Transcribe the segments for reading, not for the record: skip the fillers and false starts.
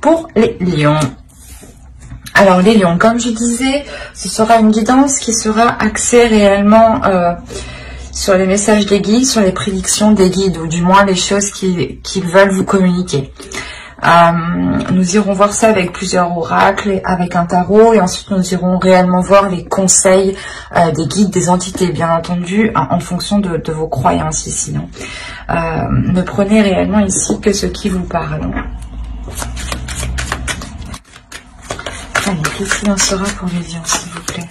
pour les lions. Alors les lions, comme je disais, ce sera une guidance qui sera axée réellement sur les messages des guides, sur les prédictions des guides, ou du moins les choses qu'ils veulent vous communiquer. Nous irons voir ça avec plusieurs oracles, et avec un tarot, et ensuite nous irons réellement voir les conseils des guides, des entités, bien entendu, en fonction de vos croyances ici. Ne prenez réellement ici que ce qui vous parle. Allez, qu'est-ce qu'il en sera pour les lions, s'il vous plaît?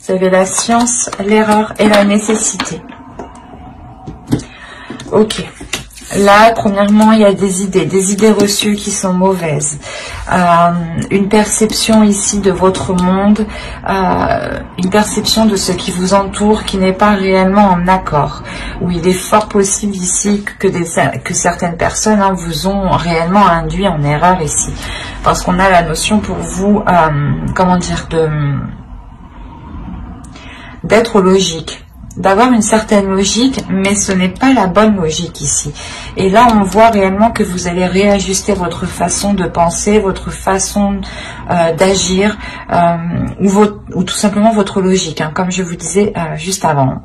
Vous avez la science, l'erreur et la nécessité. Ok. Là, premièrement, il y a des idées reçues qui sont mauvaises. Une perception ici de votre monde, une perception de ce qui vous entoure qui n'est pas réellement en accord. Où il est fort possible ici que certaines personnes vous ont réellement induit en erreur ici. Parce qu'on a la notion pour vous, comment dire, d'être logique. D'avoir une certaine logique, mais ce n'est pas la bonne logique ici. Et là, on voit réellement que vous allez réajuster votre façon de penser, votre façon d'agir, ou tout simplement votre logique, comme je vous disais juste avant.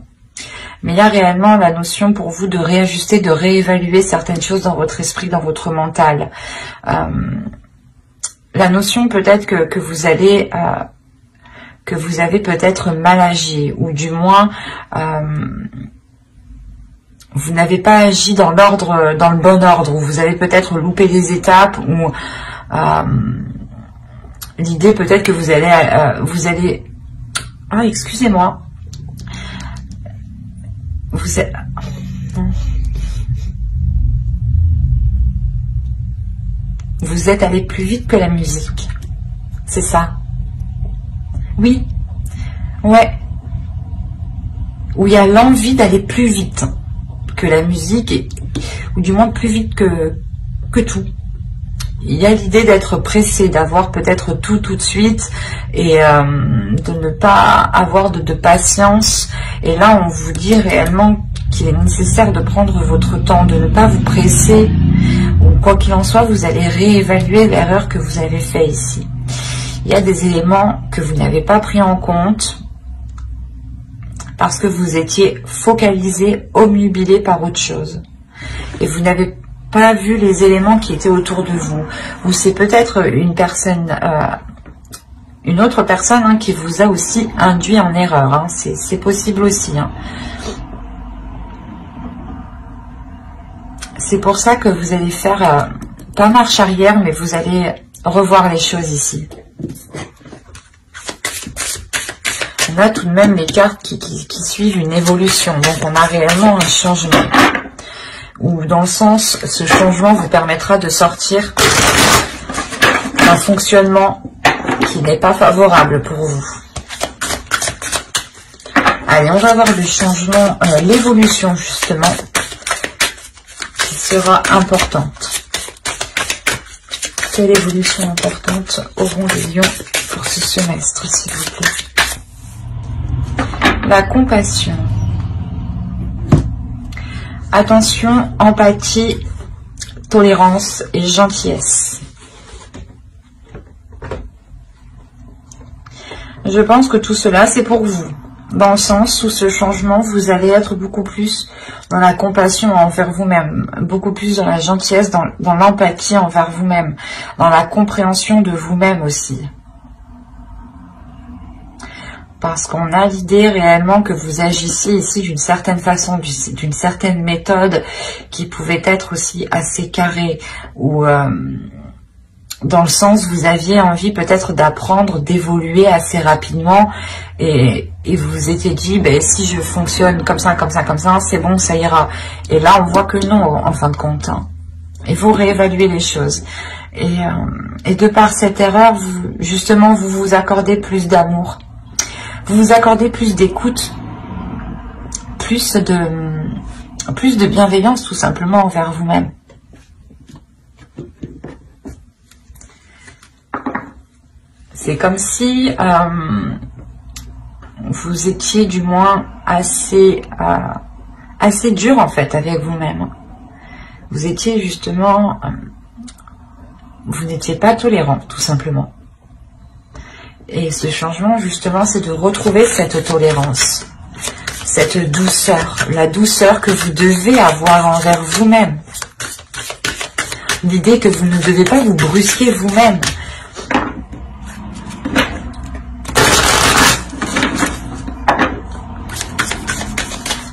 Mais il y a réellement la notion pour vous de réajuster, de réévaluer certaines choses dans votre esprit, dans votre mental. La notion peut-être que vous allez... que vous avez peut-être mal agi, ou du moins vous n'avez pas agi dans l'ordre, dans le bon ordre, ou vous avez peut-être loupé des étapes, ou l'idée peut-être que vous allez ah, excusez-moi, vous êtes allé plus vite que la musique, c'est ça? Oui, ouais, où il y a l'envie d'aller plus vite que la musique, ou du moins plus vite que tout. Il y a l'idée d'être pressé, d'avoir peut-être tout de suite, et de ne pas avoir de patience. Et là, on vous dit réellement qu'il est nécessaire de prendre votre temps, de ne pas vous presser, ou quoi qu'il en soit, vous allez réévaluer l'erreur que vous avez faite ici. Il y a des éléments que vous n'avez pas pris en compte parce que vous étiez focalisé, obnubilé par autre chose. Et vous n'avez pas vu les éléments qui étaient autour de vous. Ou c'est peut-être une personne, une autre personne qui vous a aussi induit en erreur. C'est possible aussi. C'est pour ça que vous allez faire, pas marche arrière, mais vous allez revoir les choses ici. On a tout de même les cartes qui suivent une évolution. Donc on a réellement un changement. Ou dans le sens, ce changement vous permettra de sortir d'un fonctionnement qui n'est pas favorable pour vous. Allez, on va voir le changement, l'évolution justement, qui sera importante. Quelle évolution importante auront les lions pour ce semestre, s'il vous plaît? La compassion. Attention, empathie, tolérance et gentillesse. Je pense que tout cela, c'est pour vous. Dans le sens où ce changement, vous allez être beaucoup plus dans la compassion envers vous-même, beaucoup plus dans la gentillesse, dans l'empathie envers vous-même, dans la compréhension de vous-même aussi. Parce qu'on a l'idée réellement que vous agissez ici d'une certaine façon, d'une certaine méthode qui pouvait être aussi assez carrée, ou dans le sens vous aviez envie peut-être d'apprendre, d'évoluer assez rapidement, et vous vous étiez dit, si je fonctionne comme ça, c'est bon, ça ira. Et là, on voit que non, en fin de compte. Il faut réévaluer les choses. Et de par cette erreur, justement, vous vous accordez plus d'amour. Vous vous accordez plus d'écoute, plus de bienveillance tout simplement envers vous-même. C'est comme si vous étiez du moins assez dur en fait avec vous-même. Vous étiez justement vous n'étiez pas tolérant, tout simplement. Et ce changement, justement, c'est de retrouver cette tolérance, cette douceur, la douceur que vous devez avoir envers vous-même. L'idée que vous ne devez pas vous brusquer vous-même.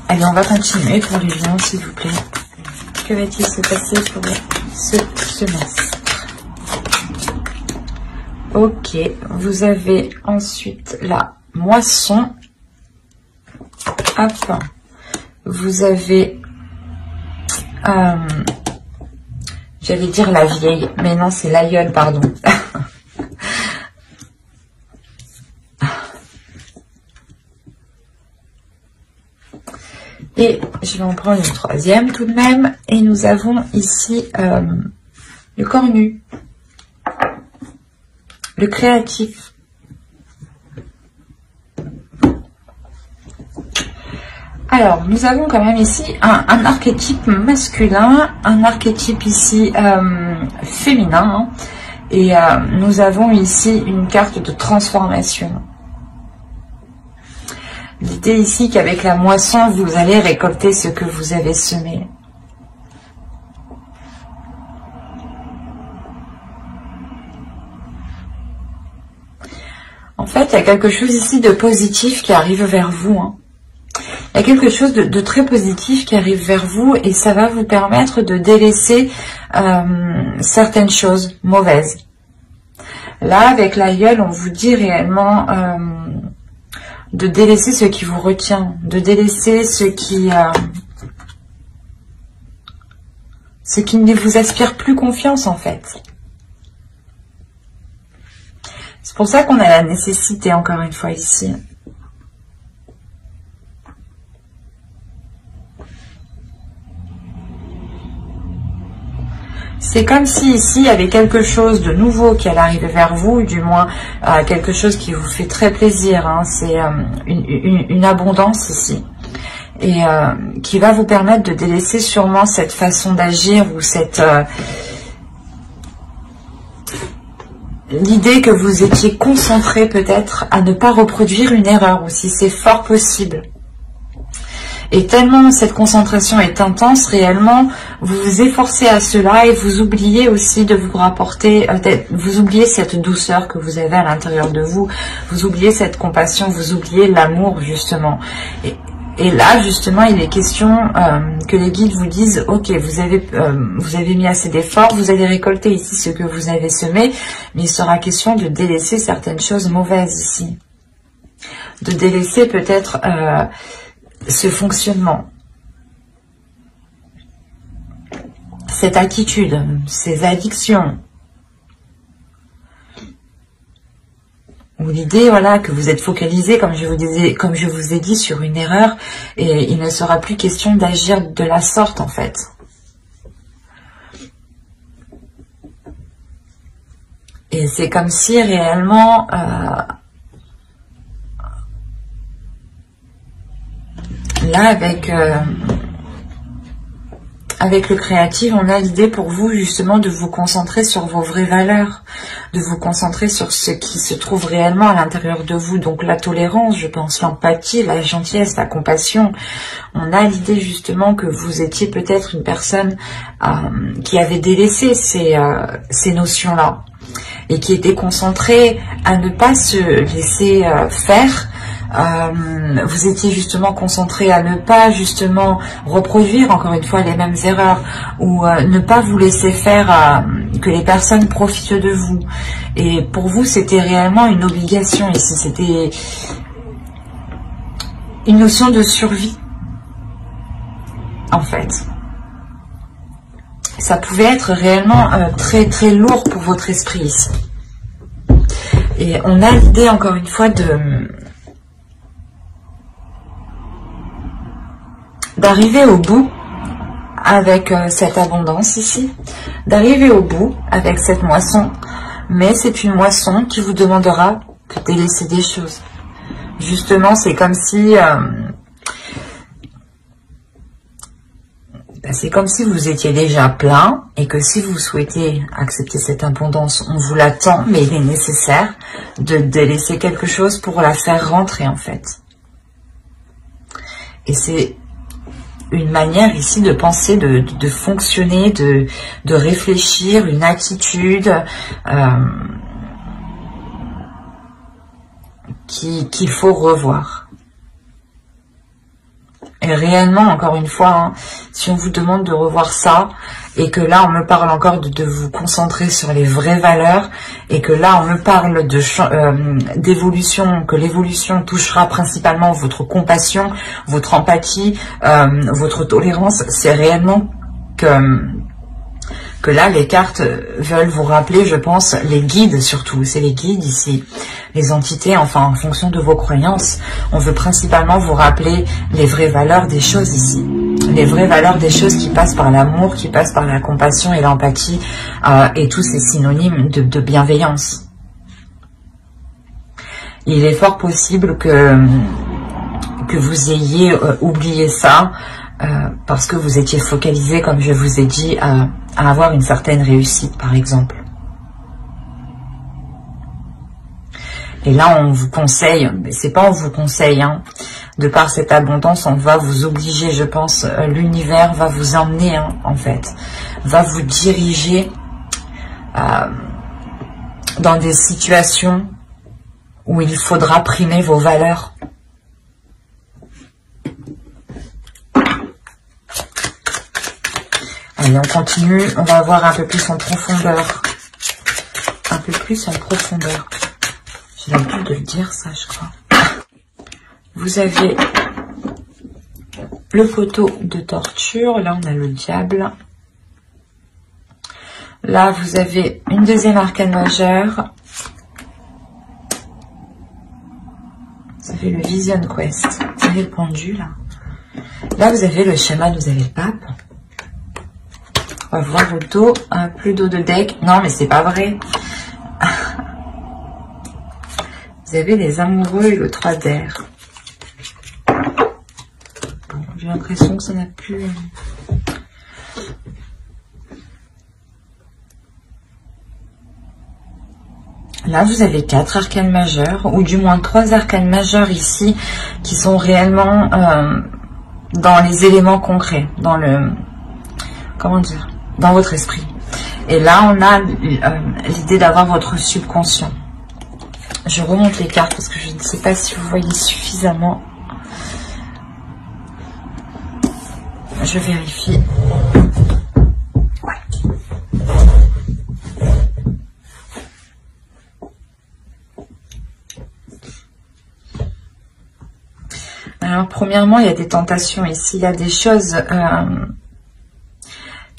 Allez, on va continuer pour les lions, s'il vous plaît. Que va-t-il se passer pour ce semestre? Ok, vous avez ensuite la moisson. Hop. Vous avez... j'allais dire la vieille, mais non, c'est l'aïeul, pardon. Et je vais en prendre une troisième tout de même. Et nous avons ici le corps nu. Le créatif. Alors, nous avons quand même ici un archétype masculin, un archétype ici féminin. Hein, et nous avons ici une carte de transformation. L'idée ici qu'avec la moisson, vous allez récolter ce que vous avez semé. En fait, il y a quelque chose ici de positif qui arrive vers vous. Hein. Il y a quelque chose de très positif qui arrive vers vous et ça va vous permettre de délaisser certaines choses mauvaises. Là, avec l'aïeul, on vous dit réellement de délaisser ce qui vous retient, de délaisser ce qui ne vous aspire plus confiance en fait. C'est pour ça qu'on a la nécessité, encore une fois, ici. C'est comme si ici, il y avait quelque chose de nouveau qui allait arriver vers vous, du moins quelque chose qui vous fait très plaisir. Hein. C'est une abondance ici. Et qui va vous permettre de délaisser sûrement cette façon d'agir ou cette... l'idée que vous étiez concentré peut-être à ne pas reproduire une erreur aussi, c'est fort possible. Et tellement cette concentration est intense, réellement, vous vous efforcez à cela et vous oubliez aussi de vous rapporter, vous oubliez cette douceur que vous avez à l'intérieur de vous, vous oubliez cette compassion, vous oubliez l'amour justement. Et là, justement, il est question que les guides vous disent, ok, vous avez mis assez d'efforts, vous allez récolter ici ce que vous avez semé, mais il sera question de délaisser certaines choses mauvaises ici. De délaisser peut-être ce fonctionnement, cette attitude, ces addictions. Ou l'idée, voilà, que vous êtes focalisé, comme je vous ai dit, sur une erreur, et il ne sera plus question d'agir de la sorte, en fait. Et c'est comme si, réellement, là, avec le créatif, on a l'idée pour vous justement de vous concentrer sur vos vraies valeurs, de vous concentrer sur ce qui se trouve réellement à l'intérieur de vous. Donc la tolérance, je pense, l'empathie, la gentillesse, la compassion. On a l'idée justement que vous étiez peut-être une personne qui avait délaissé ces notions-là et qui était concentrée à ne pas se laisser faire. Vous étiez justement concentré à ne pas justement reproduire encore une fois les mêmes erreurs ou ne pas vous laisser faire que les personnes profitent de vous. Et pour vous, c'était réellement une obligation ici, c'était une notion de survie en fait. Ça pouvait être réellement très très lourd pour votre esprit ici. Et on a l'idée encore une fois d'arriver au bout avec cette abondance ici, d'arriver au bout avec cette moisson, mais c'est une moisson qui vous demandera de délaisser des choses. Justement, c'est comme si c'est comme si vous étiez déjà plein et que si vous souhaitez accepter cette abondance, on vous l'attend, mais il est nécessaire de délaisser quelque chose pour la faire rentrer en fait. Et c'est une manière ici de penser, de fonctionner, de réfléchir, une attitude qu'il faut revoir. Et réellement, encore une fois, hein, si on vous demande de revoir ça, et que là, on me parle encore de vous concentrer sur les vraies valeurs, et que là, on me parle d'évolution, que l'évolution touchera principalement votre compassion, votre empathie, votre tolérance, c'est réellement que là, les cartes veulent vous rappeler, je pense, les guides surtout, c'est les guides ici, les entités, enfin, en fonction de vos croyances, on veut principalement vous rappeler les vraies valeurs des choses ici, les vraies valeurs des choses qui passent par l'amour, qui passent par la compassion et l'empathie, et tous ces synonymes de bienveillance. Il est fort possible que vous ayez oublié ça, parce que vous étiez focalisé, comme je vous ai dit, à avoir une certaine réussite, par exemple. Et là, on vous conseille, mais c'est pas on vous conseille, hein, de par cette abondance, on va vous obliger, je pense, l'univers va vous emmener, hein, en fait, va vous diriger dans des situations où il faudra primer vos valeurs. Allez, on continue, on va voir un peu plus en profondeur. Un peu plus en profondeur. J'ai l'habitude de le dire, ça, je crois. Vous avez le poteau de torture. Là, on a le diable. Là, vous avez une deuxième arcane majeure. Vous avez le Vision Quest. Vous avez le pendu, là. Là, vous avez le chaman, vous avez le pape. On va voir vos dos. Plus d'eau de deck. Non, mais c'est pas vrai. Vous avez les amoureux et le 3 d'air. Bon, j'ai l'impression que ça n'a plus... Là, vous avez 4 arcanes majeures, ou du moins 3 arcanes majeures ici, qui sont réellement dans les éléments concrets, dans le... Comment dire? Dans votre esprit. Et là, on a l'idée d'avoir votre subconscient. Je remonte les cartes parce que je ne sais pas si vous voyez suffisamment. Je vérifie. Ouais. Alors, premièrement, il y a des tentations ici. Il y a des choses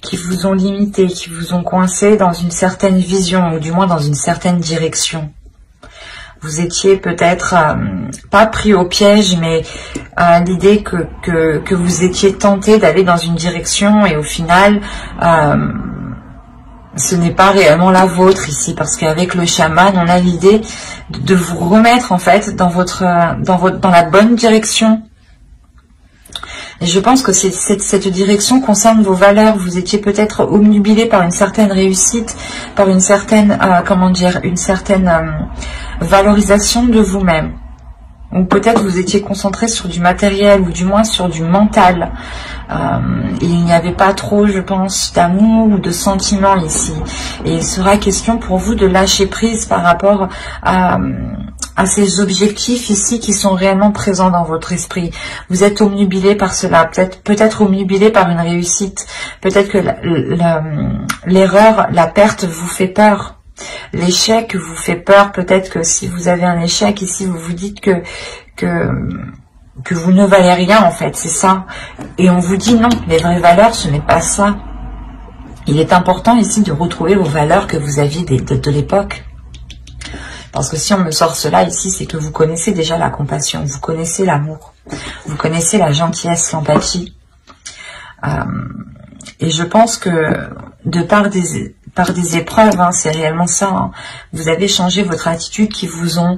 qui vous ont limité, qui vous ont coincé dans une certaine vision, ou du moins dans une certaine direction. Vous étiez peut-être pas pris au piège, mais l'idée que vous étiez tenté d'aller dans une direction et au final, ce n'est pas réellement la vôtre ici, parce qu'avec le chaman, on a l'idée de vous remettre en fait dans la bonne direction. Et je pense que cette direction concerne vos valeurs. Vous étiez peut-être obnubilé par une certaine réussite, par une certaine, comment dire, une certaine valorisation de vous-même. Ou peut-être vous étiez concentré sur du matériel, ou du moins sur du mental. Il n'y avait pas trop, je pense, d'amour ou de sentiments ici. Et il sera question pour vous de lâcher prise par rapport à ces objectifs ici qui sont réellement présents dans votre esprit. Vous êtes obnubilé par cela, peut-être obnubilé par une réussite, peut-être que l'erreur, la perte vous fait peur. L'échec vous fait peur, peut-être que si vous avez un échec ici, vous vous dites que vous ne valez rien en fait, c'est ça. Et on vous dit non, les vraies valeurs, ce n'est pas ça. Il est important ici de retrouver vos valeurs que vous aviez de l'époque. Parce que si on me sort cela ici, c'est que vous connaissez déjà la compassion, vous connaissez l'amour, vous connaissez la gentillesse, l'empathie. Et je pense que de par des épreuves, hein, c'est réellement ça, hein, vous avez changé votre attitude qui vous ont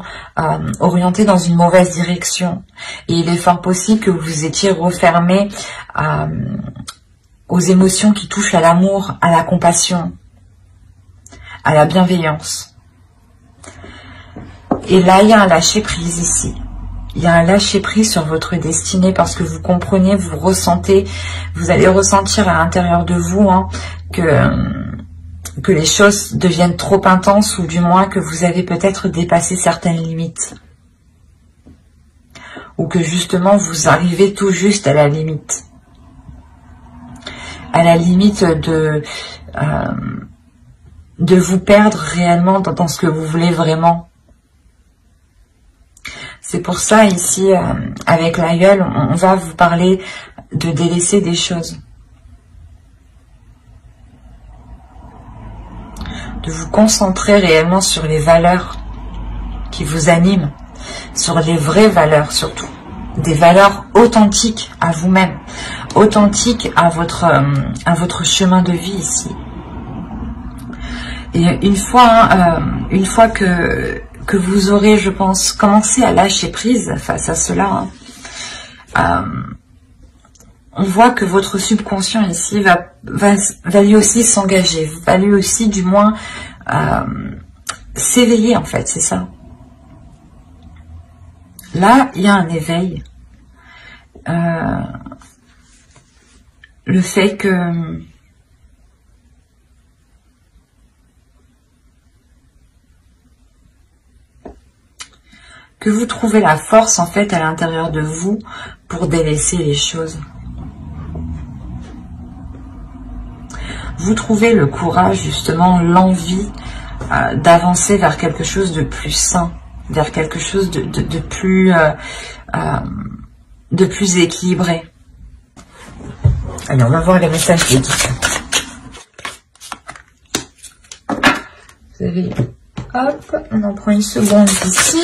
orienté dans une mauvaise direction. Et il est fort possible que vous étiez refermé aux émotions qui touchent à l'amour, à la compassion, à la bienveillance. Et là, il y a un lâcher-prise ici. Il y a un lâcher-prise sur votre destinée parce que vous comprenez, vous ressentez, vous allez ressentir à l'intérieur de vous que les choses deviennent trop intenses ou du moins que vous avez peut-être dépassé certaines limites. Ou que justement vous arrivez tout juste à la limite. À la limite de vous perdre réellement dans ce que vous voulez vraiment. C'est pour ça ici, avec l'aïeul, on va vous parler de délaisser des choses. De vous concentrer réellement sur les valeurs qui vous animent, sur les vraies valeurs surtout. Des valeurs authentiques à vous-même, authentiques à votre chemin de vie ici. Et une fois que vous aurez, je pense, commencé à lâcher prise face à cela, on voit que votre subconscient ici va lui aussi s'engager, va lui aussi du moins s'éveiller en fait, c'est ça. Là, il y a un éveil. Le fait que vous trouvez la force en fait à l'intérieur de vous pour délaisser les choses. Vous trouvez le courage, justement, l'envie d'avancer vers quelque chose de plus sain, vers quelque chose de plus équilibré. Allez, on va voir les messages des guides. Vous avez... Hop, on en prend une seconde ici.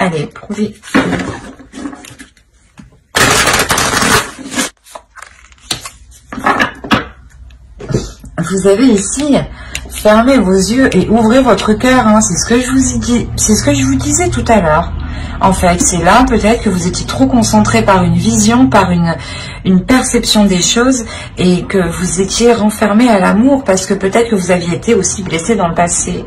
Allez, prouvez. Vous avez ici, fermez vos yeux et ouvrez votre cœur. Hein. C'est ce que je vous ai dit. C'est ce que je vous disais tout à l'heure. En fait, c'est là peut-être que vous étiez trop concentré par une vision, par une perception des choses et que vous étiez renfermé à l'amour parce que peut-être que vous aviez été aussi blessé dans le passé.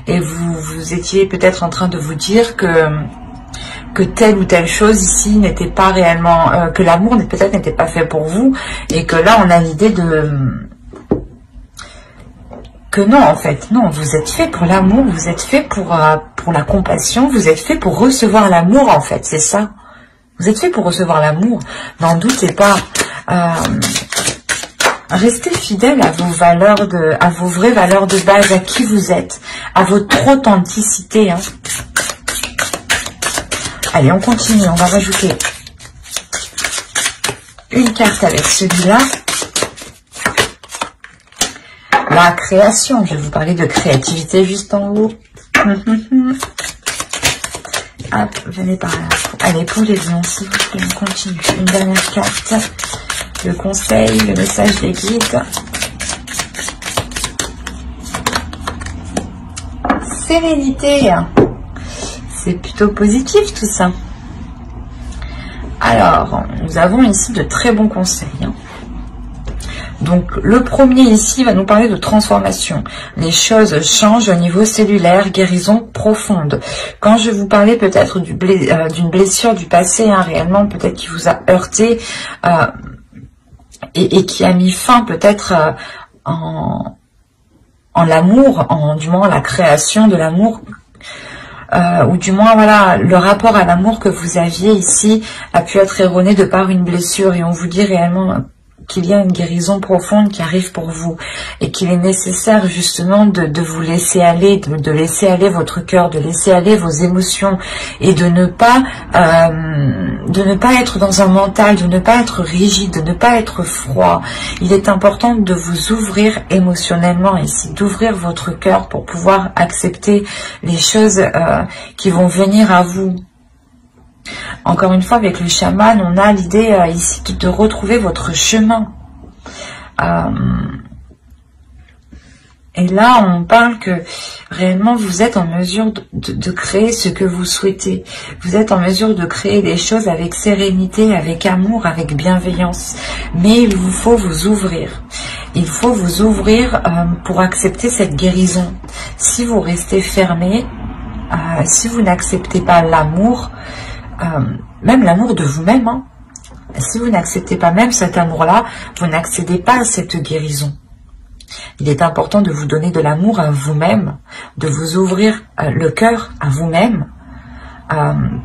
Et vous étiez peut-être en train de vous dire que telle ou telle chose ici n'était pas réellement... que l'amour peut-être n'était pas fait pour vous. Et que là, on a l'idée que non, en fait. Non, vous êtes fait pour l'amour. Vous êtes fait pour la compassion. Vous êtes fait pour recevoir l'amour, en fait. C'est ça. Vous êtes fait pour recevoir l'amour. N'en doutez pas. Restez fidèle à vos valeurs à vos vraies valeurs de base, à qui vous êtes, à votre authenticité. Hein. Allez, on continue. On va rajouter une carte avec celui-là. La création. Je vais vous parler de créativité juste en haut. Hop, venez par là. Allez, pour les lions, s'il vous plaît, on continue. Une dernière carte. Le conseil, le message des guides. Sérénité. C'est plutôt positif tout ça. Alors, nous avons ici de très bons conseils. Donc, le premier ici va nous parler de transformation. Les choses changent au niveau cellulaire, guérison profonde. Quand je vous parlais peut-être d'une blessure du passé, hein, réellement peut-être qui vous a heurté, et qui a mis fin peut-être en l'amour, du moins la création de l'amour, ou du moins voilà le rapport à l'amour que vous aviez ici a pu être erroné de par une blessure et on vous dit réellement qu'il y a une guérison profonde qui arrive pour vous et qu'il est nécessaire justement de vous laisser aller, de laisser aller votre cœur, de laisser aller vos émotions et de ne pas être dans un mental, de ne pas être rigide, de ne pas être froid. Il est important de vous ouvrir émotionnellement ici, d'ouvrir votre cœur pour pouvoir accepter les choses qui vont venir à vous. Encore une fois, avec le chaman, on a l'idée ici de retrouver votre chemin. Et là, on parle que réellement, vous êtes en mesure de créer ce que vous souhaitez. Vous êtes en mesure de créer des choses avec sérénité, avec amour, avec bienveillance. Mais il vous faut vous ouvrir. Il faut vous ouvrir pour accepter cette guérison. Si vous restez fermé, si vous n'acceptez pas l'amour, même l'amour de vous-même, hein, si vous n'acceptez pas même cet amour-là, vous n'accédez pas à cette guérison. Il est important de vous donner de l'amour à vous-même, de vous ouvrir le cœur à vous-même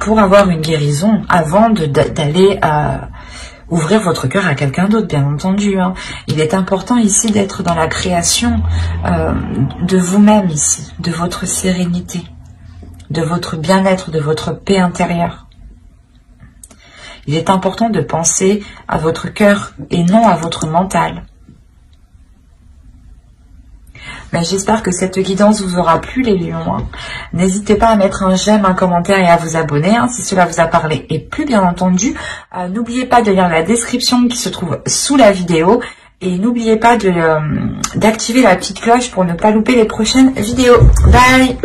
pour avoir une guérison avant d'aller ouvrir votre cœur à quelqu'un d'autre, bien entendu. Hein. Il est important ici d'être dans la création de vous-même ici, de votre sérénité, de votre bien-être, de votre paix intérieure. Il est important de penser à votre cœur et non à votre mental. Mais j'espère que cette guidance vous aura plu, les lions. Hein. N'hésitez pas à mettre un j'aime, un commentaire et à vous abonner hein, si cela vous a parlé. Et plus bien entendu, n'oubliez pas de lire la description qui se trouve sous la vidéo. Et n'oubliez pas d'activer la petite cloche pour ne pas louper les prochaines vidéos. Bye!